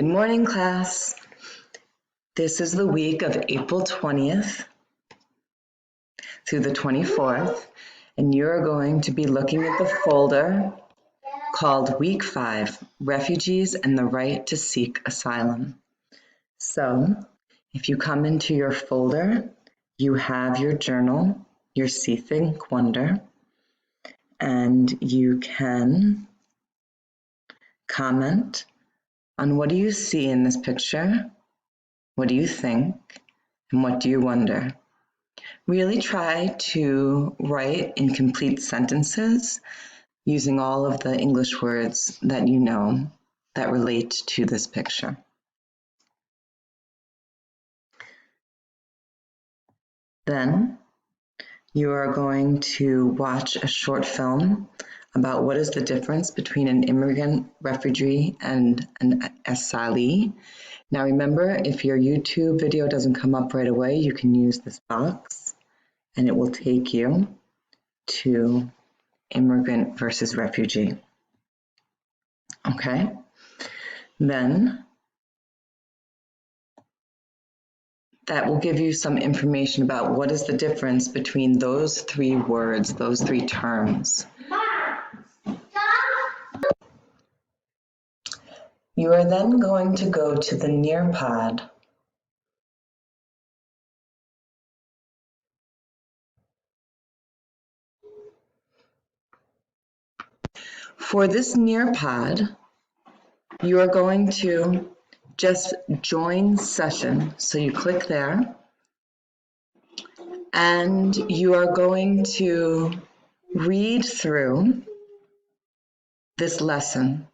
Good morning, class. This is the week of April 20th through the 24th, and you're going to be looking at the folder called Week 5, Refugees and the Right to Seek Asylum. So, if you come into your folder, you have your journal, your See, Think, Wonder, and you can comment on what do you see in this picture, what do you think, and what do you wonder. Really try to write in complete sentences using all of the English words that you know that relate to this picture. Then you are going to watch a short film about what is the difference between an immigrant, refugee, and an asylee. Now remember, if your YouTube video doesn't come up right away, you can use this box and it will take you to immigrant versus refugee. Okay? Then that will give you some information about what is the difference between those three words, those three terms. You are then going to go to the Nearpod. For this Nearpod, you are going to just join session. So you click there, and you are going to read through this lesson.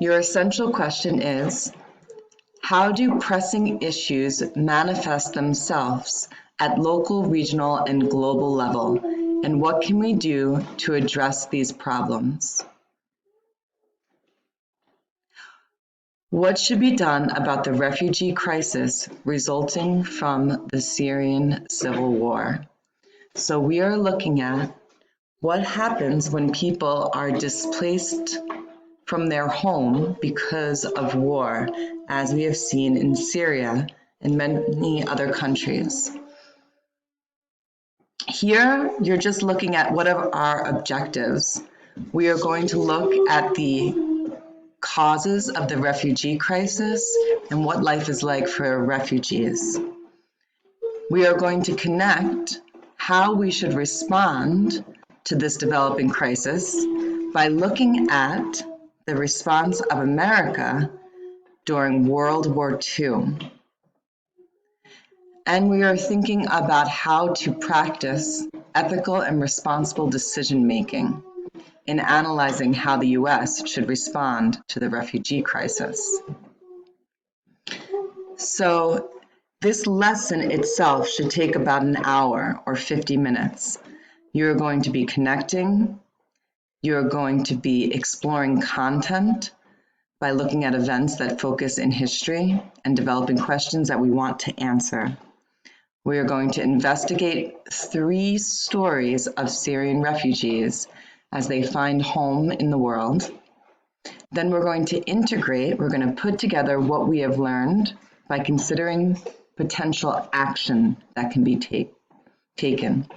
Your essential question is, how do pressing issues manifest themselves at local, regional, and global level? And what can we do to address these problems? What should be done about the refugee crisis resulting from the Syrian civil war? So we are looking at what happens when people are displaced from their home because of war, as we have seen in Syria and many other countries. Here, you're just looking at what are our objectives. We are going to look at the causes of the refugee crisis and what life is like for refugees. We are going to connect how we should respond to this developing crisis by looking at the response of America during World War II. And we are thinking about how to practice ethical and responsible decision-making in analyzing how the US should respond to the refugee crisis. So this lesson itself should take about an hour or 50 minutes. You're going to be connecting, you're going to be exploring content by looking at events that focus in history and developing questions that we want to answer. We are going to investigate 3 stories of Syrian refugees as they find home in the world. Then we're going to integrate, we're going to put together what we have learned by considering potential action that can be taken.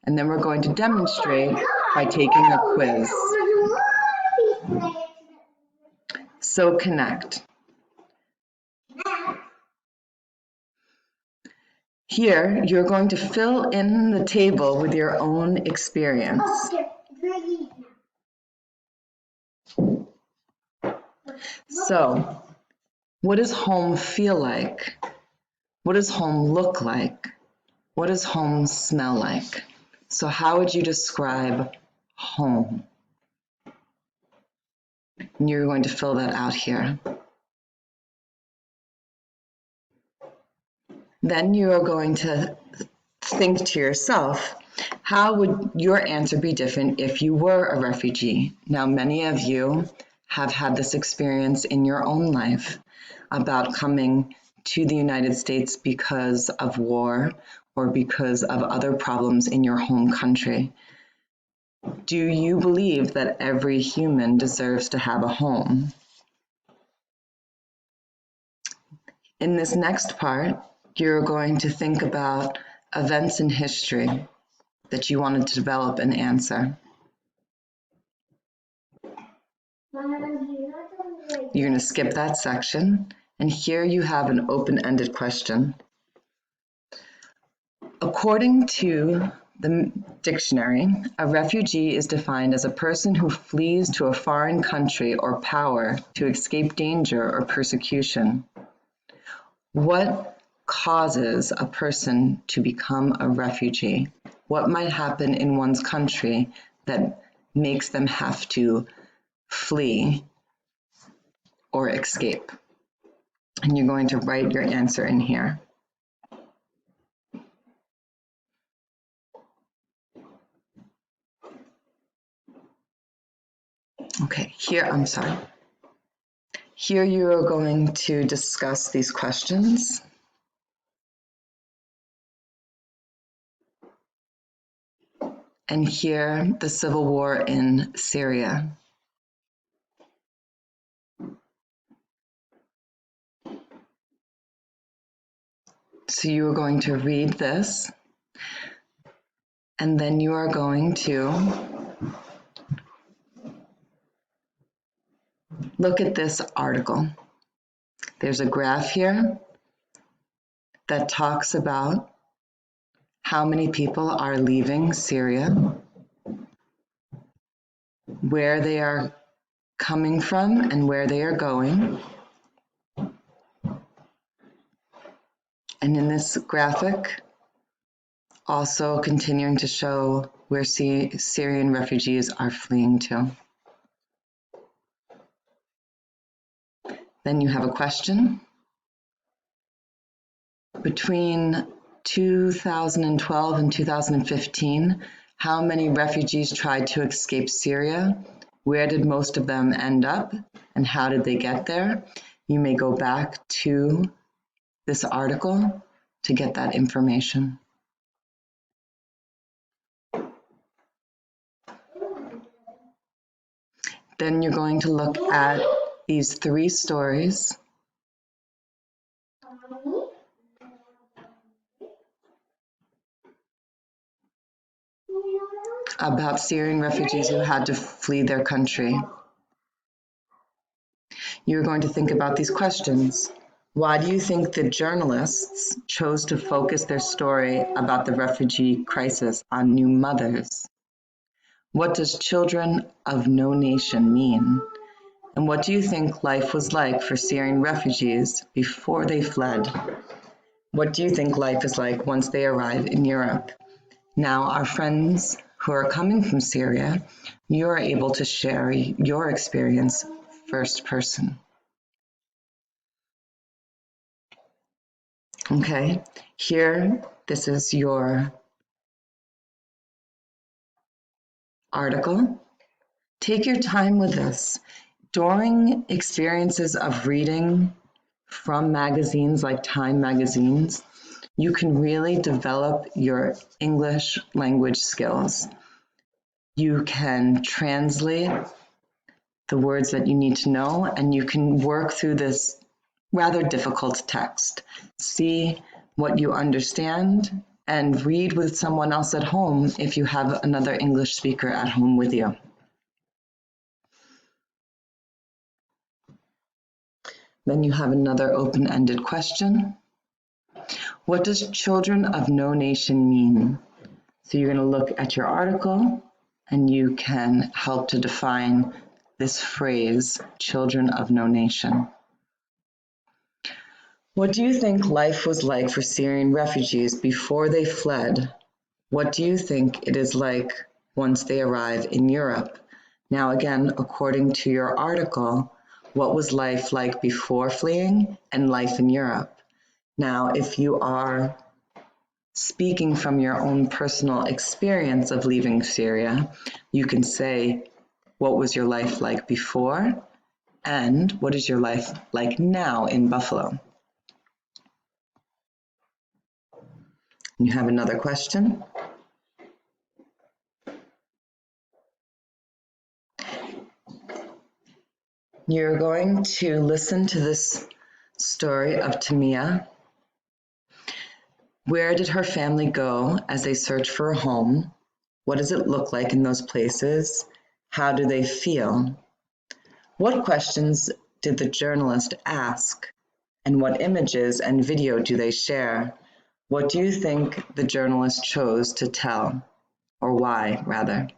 And then we're going to demonstrate by taking a quiz. So connect. Here, you're going to fill in the table with your own experience. So, what does home feel like? What does home look like? What does home smell like? So how would you describe home? And you're going to fill that out here. Then you are going to think to yourself, how would your answer be different if you were a refugee? Now, many of you have had this experience in your own life about coming to the United States because of war or because of other problems in your home country. Do you believe that every human deserves to have a home? In this next part, you're going to think about events in history that you wanted to develop and answer. You're going to skip that section, and here you have an open-ended question. According to the dictionary, a refugee is defined as a person who flees to a foreign country or power to escape danger or persecution. What causes a person to become a refugee? What might happen in one's country that makes them have to flee or escape? And you're going to write your answer in here. Okay, Here you are going to discuss these questions. And here, the civil war in Syria. So you are going to read this, and then you are going to look at this article. There's a graph here that talks about how many people are leaving Syria, where they are coming from and where they are going. And in this graphic, also continuing to show where Syrian refugees are fleeing to. Then you have a question. Between 2012 and 2015, how many refugees tried to escape Syria? Where did most of them end up? And how did they get there? You may go back to this article to get that information. Then you're going to look at these 3 stories about Syrian refugees who had to flee their country. You're going to think about these questions. Why do you think the journalists chose to focus their story about the refugee crisis on new mothers? What does children of no nation mean? And what do you think life was like for Syrian refugees before they fled? What do you think life is like once they arrive in Europe? Now, our friends who are coming from Syria, you are able to share your experience first person. Okay, here, this is your article. Take your time with this. During experiences of reading from magazines like Time magazines, you can really develop your English language skills. You can translate the words that you need to know, and you can work through this rather difficult text. See what you understand and read with someone else at home if you have another English speaker at home with you. Then you have another open-ended question. What does children of no nation mean? So you're going to look at your article and you can help to define this phrase, children of no nation. What do you think life was like for Syrian refugees before they fled? What do you think it is like once they arrive in Europe? Now, again, according to your article, what was life like before fleeing and life in Europe? Now, if you are speaking from your own personal experience of leaving Syria, you can say, what was your life like before? And what is your life like now in Buffalo? You have another question? You're going to listen to this Story of Tamia. Where did her family go as they search for a home? What does it look like in those places? How do they feel? What questions did the journalist ask? And what images and video do they share? What do you think the journalist chose to tell? Or why, rather?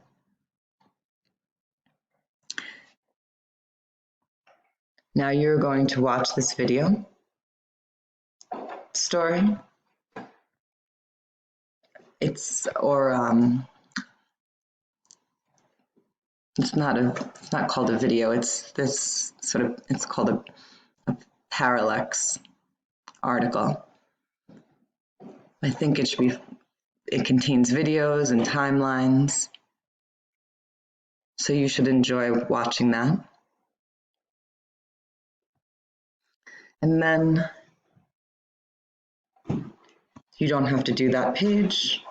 Now you're going to watch this video story. It's not called a video. It's called a parallax article. I think it contains videos and timelines. So you should enjoy watching that. And then you don't have to do that page.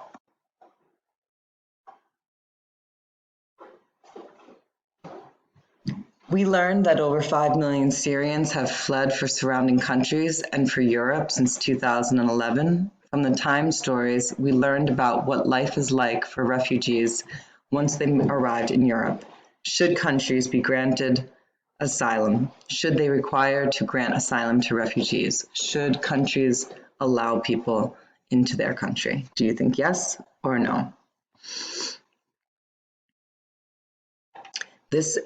We learned that over 5 million Syrians have fled for surrounding countries and for Europe since 2011. From the Times stories, we learned about what life is like for refugees once they arrived in Europe. Should countries be granted asylum? Should they require to grant asylum to refugees? Should countries allow people into their country? Do you think yes or no?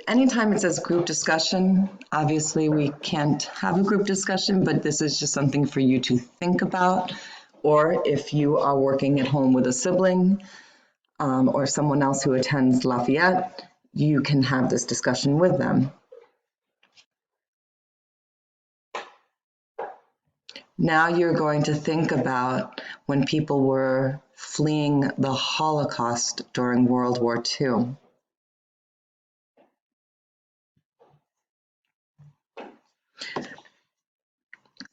Anytime it says group discussion, obviously we can't have a group discussion, but this is just something for you to think about. Or if you are working at home with a sibling or someone else who attends Lafayette, you can have this discussion with them. Now you're going to think about when people were fleeing the Holocaust during World War II.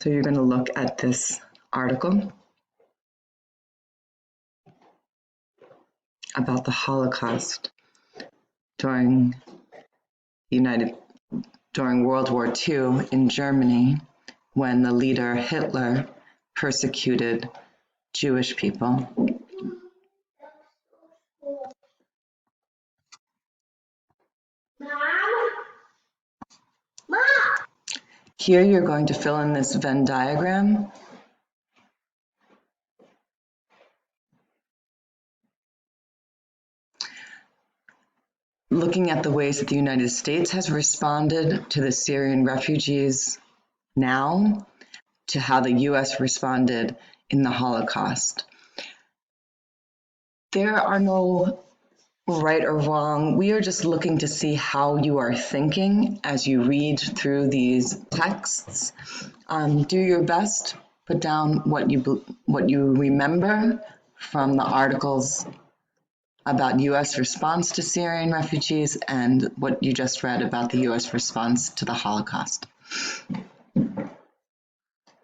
So you're going to look at this article about the Holocaust during World War II in Germany, when the leader Hitler persecuted Jewish people. Here you're going to fill in this Venn diagram. Looking at the ways that the United States has responded to the Syrian refugees now, to how the US responded in the Holocaust. There are no right or wrong. We are just looking to see how you are thinking as you read through these texts. Do your best, put down what you remember from the articles about US response to Syrian refugees and what you just read about the US response to the Holocaust.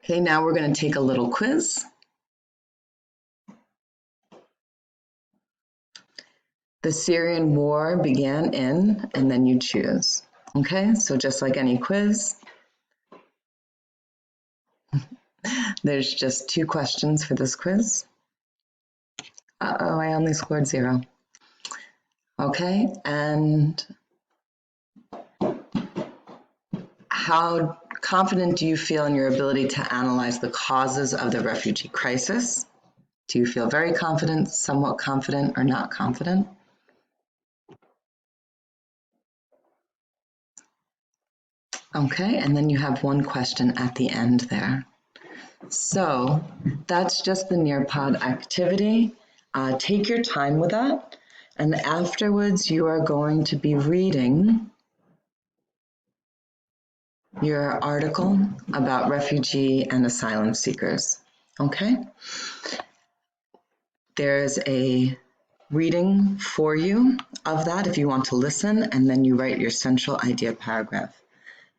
Okay, now we're going to take a little quiz. The Syrian war began in, and then you choose. Okay, so just like any quiz, there's just 2 questions for this quiz. Uh-oh, I only scored 0. Okay, and how confident do you feel in your ability to analyze the causes of the refugee crisis? Do you feel very confident, somewhat confident, or not confident? Okay, and then you have 1 question at the end there. So that's just the Nearpod activity. Take your time with that, and afterwards you are going to be reading your article about refugee and asylum seekers. Okay? There's a reading for you of that if you want to listen, and then you write your central idea paragraph.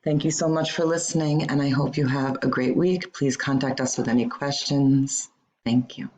Thank you so much for listening, and I hope you have a great week. Please contact us with any questions. Thank you.